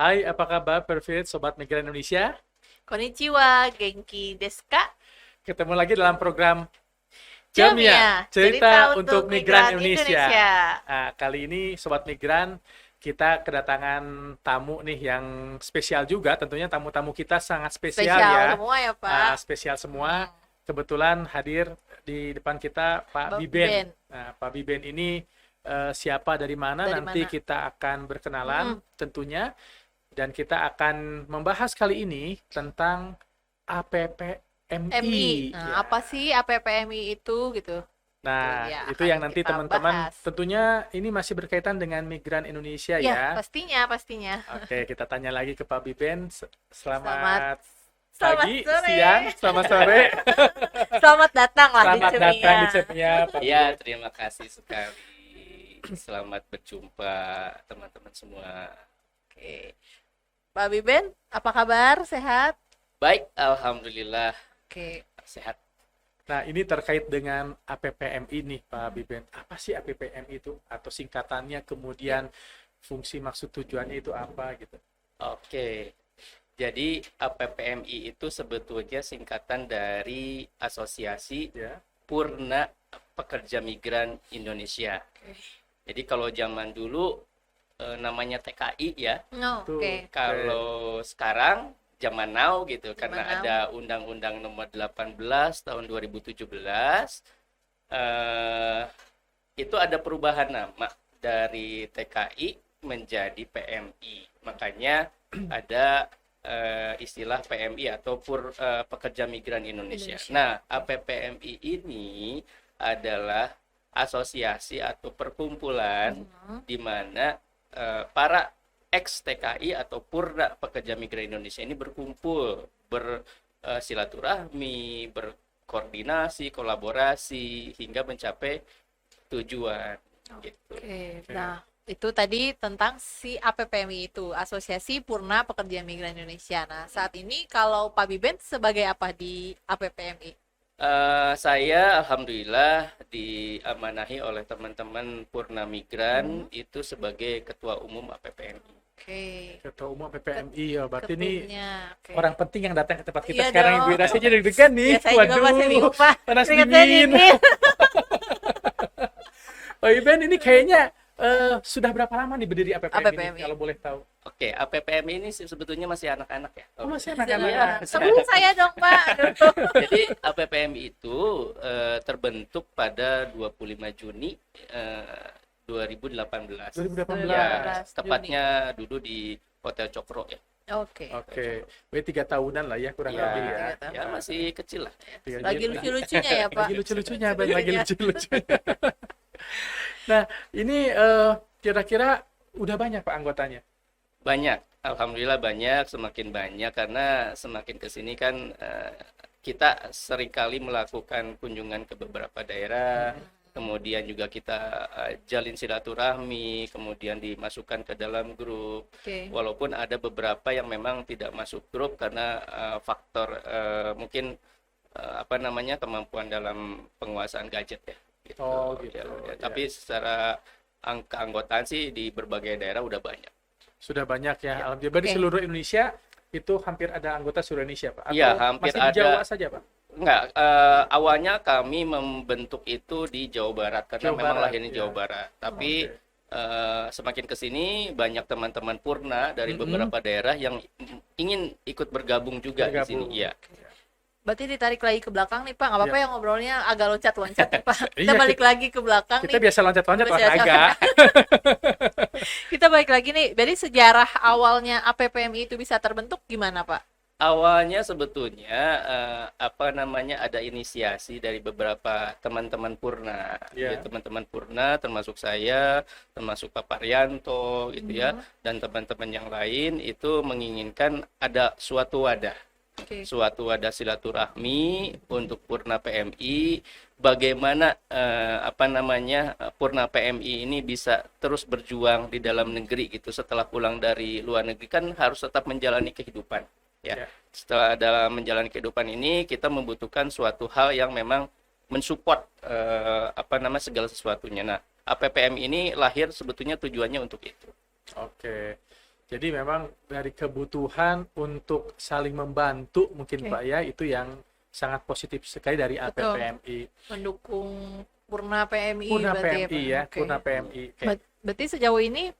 Hai, apa kabar Perfit, Sobat Migran Indonesia? Konnichiwa, Genki desu ka? Ketemu lagi dalam program Jomia, Jomia, cerita cerita untuk untuk Migran migran Indonesia. Indonesia. Nah, kali ini Sobat Migran, kita kedatangan tamu nih yang spesial juga. Tentunya tamu-tamu kita sangat spesial Spesial ya. semua ya, Pak. Spesial semua. Kebetulan hadir di depan kita Pak Biben. Biben. Nah, Pak Biben ini siapa dari mana? Dari Nanti mana? kita akan berkenalan tentunya. Dan kita akan membahas kali ini tentang APPMI. MI. Ya. Apa sih APPMI itu gitu? Nah, ya, itu akan yang nanti kita teman-teman bahas. tentunya ini masih berkaitan dengan migran Indonesia Ya, ya. pastinya. Oke, kita tanya lagi ke Pak Biben. Selamat Selamat selamat pagi, sore. siang, selamat sore. Selamat datang lah di Selamat datang di Jomia. Cemia, Pak Ya, Biben. terima kasih sekali. Selamat berjumpa teman-teman semua. Oke. Pak Biben, apa kabar? Sehat? Baik, alhamdulillah Oke. sehat. Nah, ini terkait dengan APPMI nih, Pak Biben. Apa sih APPMI itu? Atau singkatannya, kemudian fungsi maksud tujuannya itu apa gitu? Oke. Jadi APPMI itu sebetulnya singkatan dari Asosiasi Ya. Purna Pekerja Migran Indonesia. Jadi kalau zaman dulu namanya TKI ya. Oh, Tuh. oke. Kalau sekarang zaman now gitu karena now. ada Undang-Undang Nomor 18 tahun 2017 itu ada perubahan nama dari TKI menjadi PMI. Makanya ada istilah PMI atau Pekerja Migran Indonesia. Nah, APPMI ini adalah asosiasi atau perkumpulan di mana para ex TKI atau Purna Pekerja Migran Indonesia ini berkumpul, bersilaturahmi, berkoordinasi, kolaborasi hingga mencapai tujuan. Gitu. Oke. Nah, itu tadi tentang si APPMI itu, Asosiasi Purna Pekerja Migran Indonesia. Nah, saat ini kalau Pak Biben sebagai apa di APPMI? Saya alhamdulillah diamanahi oleh teman-teman Purna Migran itu sebagai Ketua Umum APPMI. Oke. Ketua Umum APPMI, ya. Berarti ini Ketuanya. Oke. orang penting yang datang ke tempat kita Iya sekarang, dong. Ibu Ira. Saya jadi deg-degan nih. Ya, saya juga masih bingung, Pak. Panas Keringatnya dingin. dingin. Pak Iben, ini kayaknya sudah berapa lama nih berdiri APPMI, APPMI. ini, kalau boleh tahu? Oke, APPMI ini sebetulnya masih anak-anak ya. Oh, masih Iya. anak-anak. Sebelum saya dong, Pak. Aduh. Jadi APPMI itu terbentuk pada 25 Juni 2018. 2018. Ya, 2018 tepatnya dulu di Hotel Cokro ya. Oke. Oke, berarti 3 tahunan lah ya, kurang Ya, lebih ya. tiga tahun. ya masih kecil lah. Lagi lucu-lucunya ya, Pak. Lagi lucu-lucunya, Ben. Lagi Lucunya. lucu-lucunya. Nah, ini kira-kira udah banyak Pak anggotanya? Banyak, alhamdulillah banyak, semakin banyak karena semakin ke sini kan kita seringkali melakukan kunjungan ke beberapa daerah, kemudian juga kita jalin silaturahmi, kemudian dimasukkan ke dalam grup. Oke. Walaupun ada beberapa yang memang tidak masuk grup karena faktor mungkin kemampuan dalam penguasaan gadget ya. Gitu. Oh, gitu. Ya. Ya. Tapi secara keanggotaan sih di berbagai daerah udah banyak. Sudah banyak ya. Alhamdulillah. Berarti Oke. seluruh Indonesia itu hampir ada anggota seluruh Indonesia, Pak? Atau Iya, hampir masih di ada. Jawa saja, Pak? Enggak, awalnya kami membentuk itu di Jawa Barat karena Jawa memang Barat, lahirnya ya. Jawa Barat. Tapi semakin ke sini banyak teman-teman Purna dari Mm-mm. beberapa daerah yang ingin ikut bergabung juga di sini. Iya. Berarti ditarik lagi ke belakang nih, Pak. Nggak apa-apa Iya. ya ngobrolnya agak loncat-loncat nih, Pak. Kita Iya, balik lagi ke belakang Kita nih. biasa loncat-loncat Biasa olahraga. Kita balik lagi nih. Jadi sejarah awalnya APPMI itu bisa terbentuk gimana, Pak? Awalnya sebetulnya ada inisiasi dari beberapa teman-teman Purna. Iya. Ya, teman-teman Purna termasuk saya, termasuk Pak Paryanto gitu ya, dan teman-teman yang lain itu menginginkan ada suatu wadah. Oke. Suatu wadah silaturahmi untuk Purna PMI, bagaimana Purna PMI ini bisa terus berjuang di dalam negeri gitu. Setelah pulang dari luar negeri kan harus tetap menjalani kehidupan ya. Ya. Setelah dalam menjalani kehidupan ini kita membutuhkan suatu hal yang memang mensupport segala sesuatunya. Nah, APPMI ini lahir sebetulnya tujuannya untuk itu. Oke. Jadi memang dari kebutuhan untuk saling membantu mungkin Oke. Pak ya, itu yang sangat positif sekali dari Betul. APPMI. Mendukung Purna PMI Purna berarti ya, PMI Pak? ya, Oke. Purna PMI. Oke. Berarti sejauh ini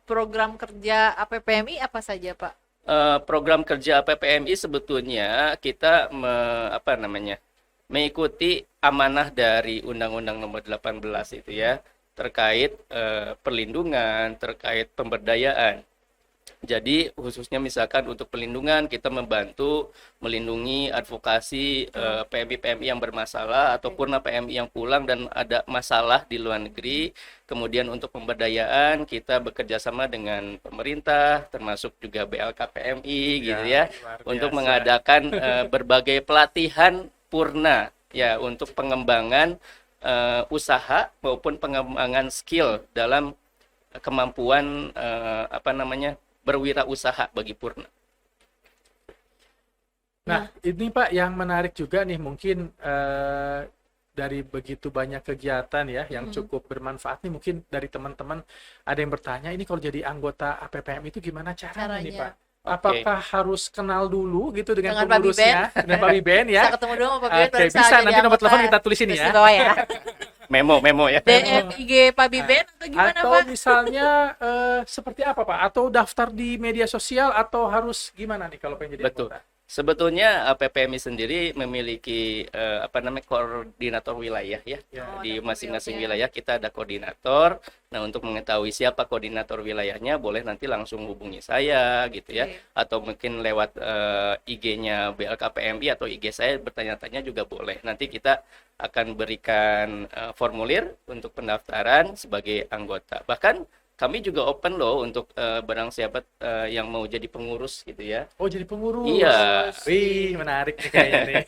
program kerja APPMI apa saja, Pak? Program kerja PPMI sebetulnya kita mengikuti amanah dari Undang-Undang Nomor 18 itu ya, terkait perlindungan, terkait pemberdayaan. Jadi khususnya misalkan untuk perlindungan kita membantu melindungi advokasi PMI-PMI yang bermasalah ataupun PMI yang pulang dan ada masalah di luar negeri. Kemudian untuk pemberdayaan kita bekerja sama dengan pemerintah termasuk juga BLKPMI gitu ya Luar untuk biasa. mengadakan berbagai pelatihan purna ya untuk pengembangan usaha maupun pengembangan skill dalam kemampuan berwirausaha bagi Purna. Nah, ini Pak yang menarik juga nih mungkin dari begitu banyak kegiatan ya yang cukup bermanfaat nih, mungkin dari teman-teman ada yang bertanya ini kalau jadi anggota APPM itu gimana caranya nih Pak? Apakah harus kenal dulu gitu dengan Pak pengurusnya, dengan Pak Biben ya? Bisa ketemu dulu sama Pak Biben, Oke, baru bisa jadi nanti nomor anggota. telepon kita tulis ini Tulis ya. di bawah ya. Memo ya. DM IG Pak Biben atau gimana, Atau Pak? misalnya seperti apa Pak? Atau daftar di media sosial atau harus gimana nih kalau pengen jadi Betul. anggota? Sebetulnya APPMI sendiri memiliki koordinator wilayah ya. Ya. Di ada masing-masing koordinator. wilayah kita ada koordinator. Nah, untuk mengetahui siapa koordinator wilayahnya boleh nanti langsung hubungi saya gitu ya. Oke. Atau mungkin lewat IG-nya BLKPMI atau IG saya bertanya-tanya juga boleh. Nanti kita akan berikan formulir untuk pendaftaran sebagai anggota. Bahkan kami juga open loh untuk barang siapa yang mau jadi pengurus gitu ya. Oh, jadi pengurus. Iya. Wih, menarik nih kayaknya nih.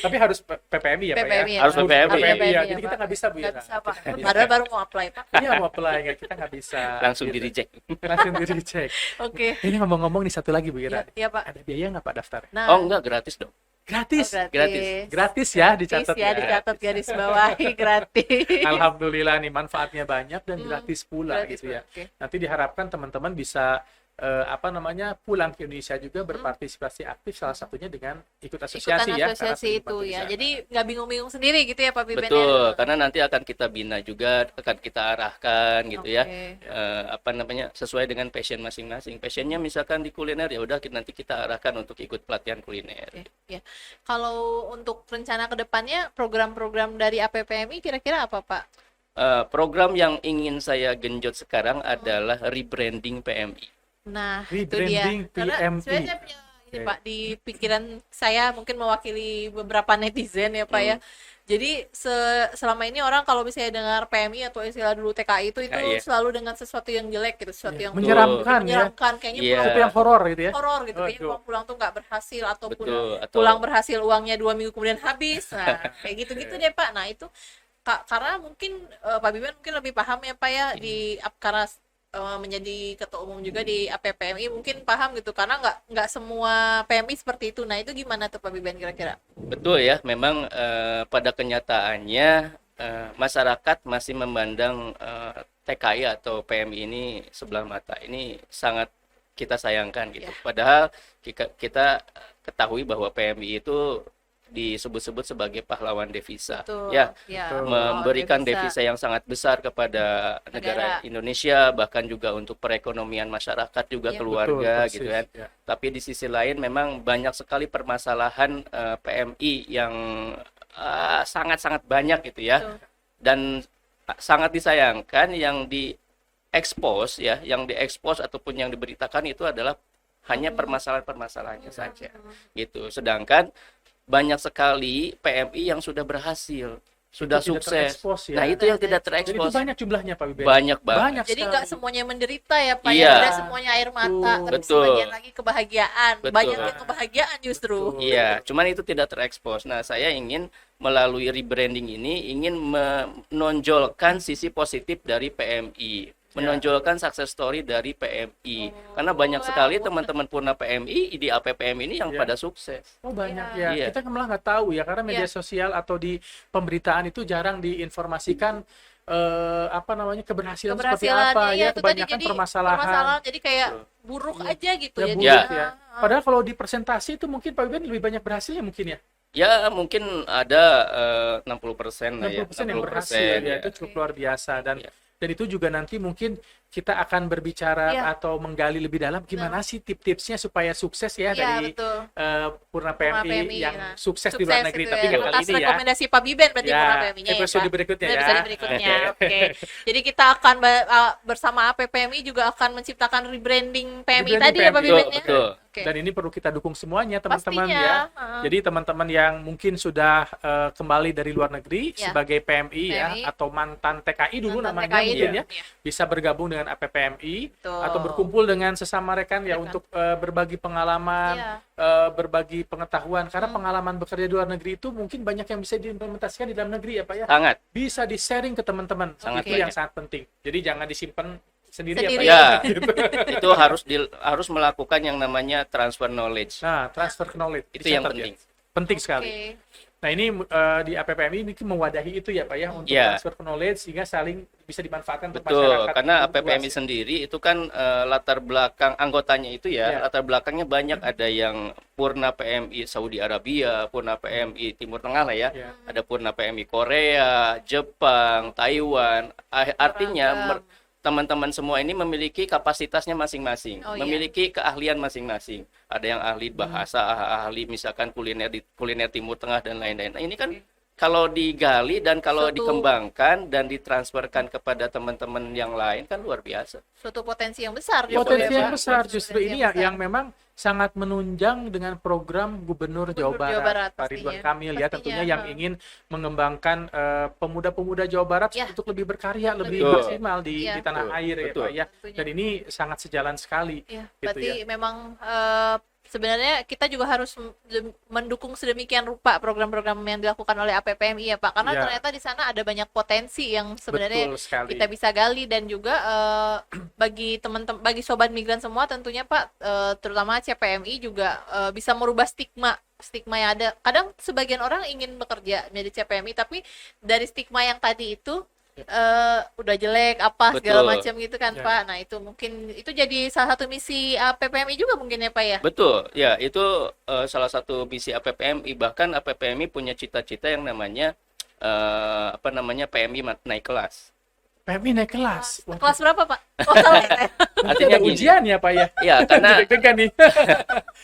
Tapi harus PPMI ya Pak ya? PPMI ya, Harus Pak? PPMI. Harus Iya, PPMI ya, jadi kita Pak? nggak bisa Bu ya. Nggak bisa, Pak. Kita nggak bisa. Padahal baru mau apply, Pak. Iya, mau apply nggak, kita nggak bisa. Langsung Gitu. di reject. Langsung di reject. Oke. Ini ngomong-ngomong nih satu lagi Bu Iya, Ira. iya, Pak. Ada biaya nggak Pak daftar? Nah, Oh enggak, gratis dong. Gratis. Gratis. Gratis ya, dicatat ya, dicatat garis bawahi gratis. Alhamdulillah nih manfaatnya banyak dan gratis pula Gratis, gitu ya. Pak. Oke. Nanti diharapkan teman-teman bisa pulang ke Indonesia juga berpartisipasi aktif, salah satunya dengan ikut asosiasi Ikutan ya. asosiasi karena itu terlibat di ya. sana. Jadi nggak bingung-bingung sendiri gitu ya, Pak Biben ya? Betul, karena nanti akan kita bina juga, akan kita arahkan gitu ya. Oke. Sesuai dengan passion masing-masing. Passionnya misalkan di kuliner ya udah nanti kita arahkan untuk ikut pelatihan kuliner. Oke, ya. Kalau untuk rencana ke depannya, program-program dari APPMI kira-kira apa, Pak? Program yang ingin saya genjot sekarang adalah rebranding PMI. Nah, itu dia. Rebranding Karena PMI. sebenarnya saya punya ini, Oke. Pak, di pikiran saya mungkin mewakili beberapa netizen ya, Pak ya. Jadi selama ini orang kalau misalnya dengar PMI atau istilah dulu TKI itu Iya. selalu dengan sesuatu yang jelek gitu, sesuatu yang menyeramkan ya. menyeramkan, kayaknya Iya. Sesuatu yang horor gitu ya. horor gitu, kayaknya Waduh. pulang-pulang tuh nggak berhasil ataupun Betul, atau pulang berhasil uangnya 2 minggu kemudian habis. Nah, kayak gitu-gitu deh, Pak. Nah, itu karena mungkin Pak Biben mungkin lebih paham ya, Pak ya, karena menjadi ketua umum juga di APPMI mungkin paham gitu, karena nggak semua PMI seperti itu. Nah, itu gimana tuh Pak Biben kira-kira? betul ya, memang pada kenyataannya masyarakat masih memandang TKI atau PMI ini sebelah mata. Ini sangat kita sayangkan gitu. Ya. Padahal kita ketahui bahwa PMI itu disebut-sebut sebagai pahlawan devisa. Betul. Ya, Ya, Betul. memberikan devisa. devisa yang sangat besar kepada negara Indonesia, bahkan juga untuk perekonomian masyarakat juga Iya. keluarga Betul, gitu persis. kan. Ya. Tapi di sisi lain memang banyak sekali permasalahan PMI yang sangat-sangat banyak gitu ya. Betul. Dan sangat disayangkan yang diekspos ya, yang diekspos ataupun yang diberitakan itu adalah hanya permasalahan-permasalahannya saja gitu. Sedangkan banyak sekali PMI yang sudah berhasil, sudah Itu tidak sukses. terekspos ya. Nah, itu yang tidak Jadi itu terekspos. banyak jumlahnya Pak Biben. Banyak banget. Banyak Jadi sekali. nggak semuanya menderita ya, Pak. Iya. Ya, ada semuanya air mata, tapi Betul. sebagian lagi kebahagiaan. Betul. Banyak yang kebahagiaan justru. Betul. Iya, cuman itu tidak terekspos. Nah, saya ingin melalui rebranding ini ingin menonjolkan sisi positif dari PMI, menonjolkan success story dari PMI. Karena banyak sekali teman-teman Purna PMI di APPM ini yang Ya. pada sukses. Oh banyak Iya. ya. Iya. Kita malah nggak tahu ya karena media Iya. sosial atau di pemberitaan itu jarang diinformasikan apa namanya, keberhasilan seperti Keberhasilannya apa ya ya, itu tadi kebanyakan jadi permasalahan. jadi kayak Betul. buruk Iya. aja gitu Ya ya. buruk Ya. ya. Padahal kalau di presentasi itu mungkin Pak Wiben lebih banyak berhasilnya mungkin ya. Ya, mungkin ada 60% lah ya, 60% yang 60% berhasil ya, ya. itu cukup luar biasa. Dan Ya. itu juga nanti mungkin kita akan berbicara Iya. atau menggali lebih dalam gimana sih tip-tipsnya supaya sukses ya Iya, dari betul. Purna Purna PMI PMI, yang nah. sukses di luar negeri. itu Tapi ya. nggak kali Atas ini ya. rekomendasi Pak Biben berarti Ya, Purna PMI-nya ya, episode Pak. berikutnya ya. Episode berikutnya. Oke. Jadi kita akan bersama APPMI juga akan menciptakan rebranding PMI Rebranding tadi ya Pak PMI. Biben Betul, ya. betul. Oke. Dan ini perlu kita dukung semuanya teman-teman Pastinya. ya. Heeh. Jadi teman-teman yang mungkin sudah kembali dari luar negeri Ya. sebagai PMI ya, PMI. atau mantan TKI dulu Mantan namanya TKI mungkin dulu. ya, Iya. bisa bergabung dengan APPMI Betul. atau berkumpul dengan sesama rekan ya Rekan. untuk berbagi pengalaman, Iya. berbagi pengetahuan. Karena pengalaman bekerja di luar negeri itu mungkin banyak yang bisa diimplementasikan di dalam negeri ya Pak ya. Sangat. Bisa di-sharing ke teman-teman. Sangat Itu yang banyak. sangat penting. Jadi jangan disimpan sendiri ya Pak Sendiri. ya. Ya, Gitu. itu harus melakukan yang namanya transfer knowledge. Nah, transfer knowledge Itu yang dicatat ya. penting. Penting sekali. Oke. Nah, ini di APPMI ini mewadahi itu ya Pak ya, untuk Ya. transfer knowledge sehingga saling bisa dimanfaatkan untuk Betul, masyarakat. karena luas. APPMI sendiri itu kan latar belakang anggotanya itu Ya. ya, latar belakangnya banyak, ada yang Purna PMI Saudi Arabia, Purna PMI Timur Tengah lah ya. Ya. Ada Purna PMI Korea, Jepang, Taiwan. Artinya Beragam. teman-teman semua ini memiliki kapasitasnya masing-masing, Oh, iya. memiliki keahlian masing-masing. Ada yang ahli bahasa, ahli misalkan kuliner Timur Tengah dan lain-lain. Nah, ini kan kalau digali dan kalau Suatu- dikembangkan dan ditransferkan kepada teman-teman yang lain kan luar biasa. Suatu potensi yang besar juga Potensi ya, yang Pak. besar Potensi justru ini yang yang besar. memang sangat menunjang dengan program Gubernur Jawa Jawa Barat, Barat, Pak Ridwan pastinya. Kamil ya, Pastinya, tentunya yang ha. ingin mengembangkan pemuda-pemuda Jawa Barat Ya. untuk lebih berkarya, lebih Betul. maksimal di Ya. tanah Betul, air ya betul. Pak ya. Tentunya. Dan ini sangat sejalan sekali. Ya, gitu berarti ya. memang sebenarnya kita juga harus mendukung sedemikian rupa program-program yang dilakukan oleh APPMI ya Pak, karena Ya. ternyata di sana ada banyak potensi yang sebenarnya Betul sekali. kita bisa gali, dan juga bagi teman-teman, bagi sobat migran semua tentunya Pak, terutama CPMI juga bisa merubah stigma yang ada. Kadang sebagian orang ingin bekerja menjadi CPMI, tapi dari stigma yang tadi itu udah jelek apa segala Betul. macam gitu kan Ya. Pak. Nah itu mungkin itu jadi salah satu misi PPMI juga mungkin ya Pak ya. Betul, ya itu salah satu misi APPMI. Bahkan APPMI punya cita-cita yang namanya PMI naik kelas. PMI naik kelas. Wah, Kelas berapa Pak? Oh salah ya. Artinya ada gini, ujian ya Pak ya. ya karena Deg-degan nih.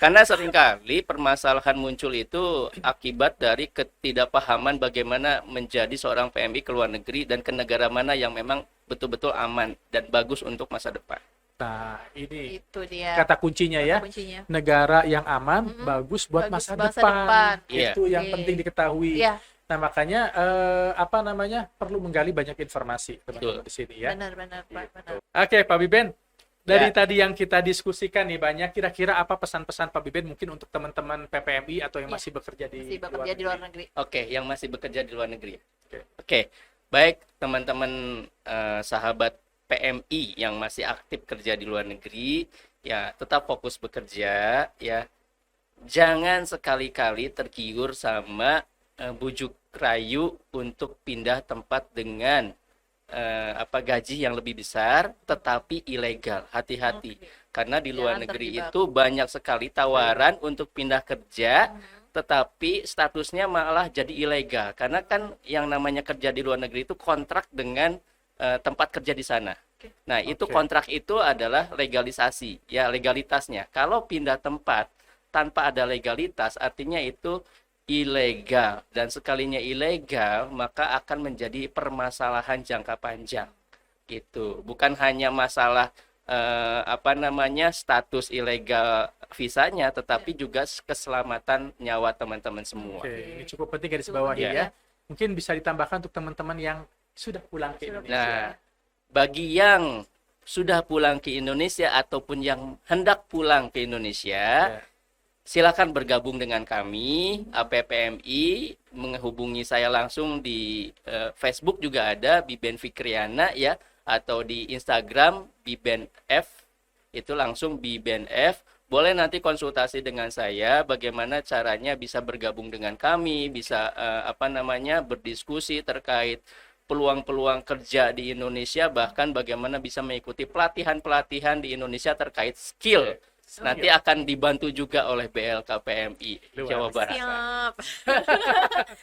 karena seringkali permasalahan muncul itu akibat dari ketidakpahaman bagaimana menjadi seorang PMI ke luar negeri dan ke negara mana yang memang betul-betul aman dan bagus untuk masa depan. Nah, ini Itu dia kata kuncinya ya. kuncinya. Negara yang aman, bagus buat Bagus masa masa depan. depan. Iya. Itu yang Oke. penting diketahui. Iya, Nah, makanya perlu menggali banyak informasi teman-teman di sini ya. benar Pak, benar. Oke, Pak Biben. Dari Ya. tadi yang kita diskusikan nih banyak, kira-kira apa pesan-pesan Pak Biben mungkin untuk teman-teman PPMI atau yang Ya. masih bekerja di Masih bekerja di luar negeri. Oke, yang masih bekerja di luar negeri. Oke. Oke, baik teman-teman sahabat PMI yang masih aktif kerja di luar negeri, ya tetap fokus bekerja, ya. Jangan sekali-kali tergiur sama bujuk rayu untuk pindah tempat dengan gaji yang lebih besar, tetapi ilegal. Hati-hati, karena di luar Jangan negeri terjebak. itu banyak sekali tawaran untuk pindah kerja, tetapi statusnya malah jadi ilegal. Karena kan yang namanya kerja di luar negeri itu kontrak dengan tempat kerja di sana. Nah, itu Oke. kontrak itu adalah legalisasi, ya legalitasnya. Kalau pindah tempat tanpa ada legalitas, artinya itu ilegal, dan sekalinya ilegal maka akan menjadi permasalahan jangka panjang. Gitu. Bukan hanya masalah status ilegal visanya, tetapi juga keselamatan nyawa teman-teman semua. Oke, ini cukup penting garis Cukup bawahi penting, ya. Mungkin bisa ditambahkan untuk teman-teman yang sudah pulang ke Sudah Indonesia. Nah, bagi yang sudah pulang ke Indonesia ataupun yang hendak pulang ke Indonesia, Ya. silakan bergabung dengan kami APPMI, menghubungi saya langsung di Facebook juga ada Biben Fikriana ya, atau di Instagram BibenF, itu langsung BibenF. Boleh nanti konsultasi dengan saya bagaimana caranya bisa bergabung dengan kami, bisa berdiskusi terkait peluang-peluang kerja di Indonesia, bahkan bagaimana bisa mengikuti pelatihan-pelatihan di Indonesia terkait skill. Nanti akan dibantu juga oleh BLKPMI Jawa Barat. Siap.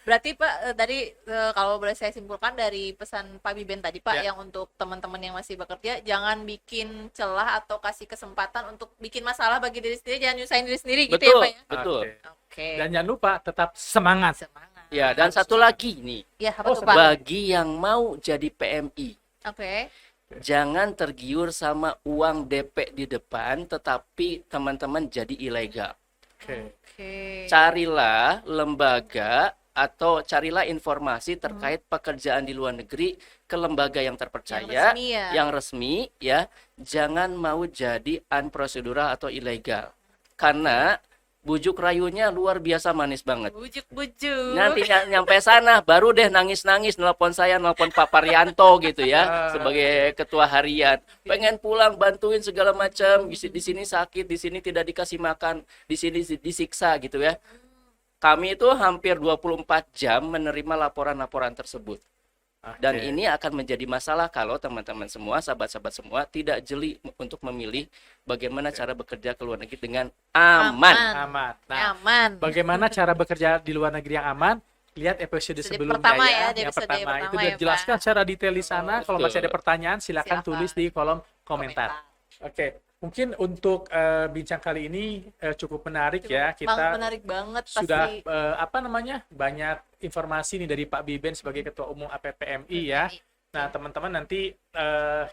Berarti Pak, tadi kalau boleh saya simpulkan dari pesan Pak Biben tadi Pak, yang untuk teman-teman yang masih bekerja, jangan bikin celah atau kasih kesempatan untuk bikin masalah bagi diri sendiri, jangan nyusahin diri sendiri gitu ya Pak ya. Betul. Oke. Dan jangan lupa tetap semangat. Semangat. Ya, dan satu lagi nih, Ya, apa tuh Pak? bagi yang mau jadi PMI, Oke. jangan tergiur sama uang DP di depan, tetapi teman-teman jadi ilegal. Oke. Oke. Carilah lembaga atau carilah informasi terkait pekerjaan di luar negeri ke lembaga yang terpercaya, resmi ya. yang resmi ya. Jangan mau jadi unprocedural atau ilegal. Karena bujuk rayunya luar biasa manis banget. Bujuk-bujuk. Nanti nyampe sana baru deh nangis-nangis nelpon saya, nelpon Pak Paryanto gitu ya, sebagai ketua harian. Pengen pulang bantuin segala macam, di sini sakit, di sini tidak dikasih makan, di sini disiksa gitu ya. Kami itu hampir 24 jam menerima laporan-laporan tersebut. Dan ini akan menjadi masalah kalau teman-teman semua, sahabat-sahabat semua tidak jeli untuk memilih bagaimana cara bekerja ke luar negeri dengan aman. Aman. Nah, Aman. bagaimana cara bekerja di luar negeri yang aman? Lihat episode sebelumnya pertama ya. ya, Yang episode pertama itu pertama udah ya, jelaskan secara detail di sana. Kalau Betul. masih ada pertanyaan, silakan tulis di kolom komentar. Oke, mungkin untuk bincang kali ini cukup menarik ya. Kita menarik banget sudah pasti. banyak informasi nih dari Pak Biben sebagai Ketua Umum APPMI ya. Nah, teman-teman nanti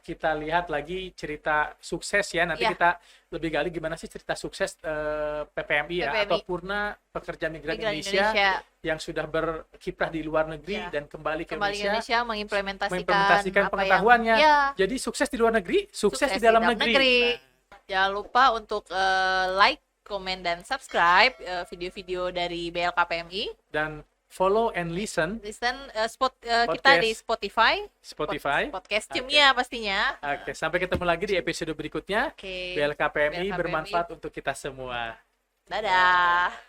kita lihat lagi cerita sukses ya. Nanti Iya. kita lebih gali gimana sih cerita sukses PPMI ya, PPMI. atau Purna Pekerja Migran Migran Indonesia yang sudah berkiprah di luar negeri Iya. dan kembali ke Kembali ke Indonesia mengimplementasikan apa pengetahuannya. yang, ya, Jadi sukses di luar negeri, sukses di dalam negeri. Jangan lupa untuk like, komen, dan subscribe video-video dari BLKPMI. Dan follow and listen Listen kita di Spotify. Spotify. Podcast Cimnya pastinya. Oke, sampai ketemu lagi di episode berikutnya. Oke. BLKPMI BLKPMI. bermanfaat untuk kita semua. Dadah.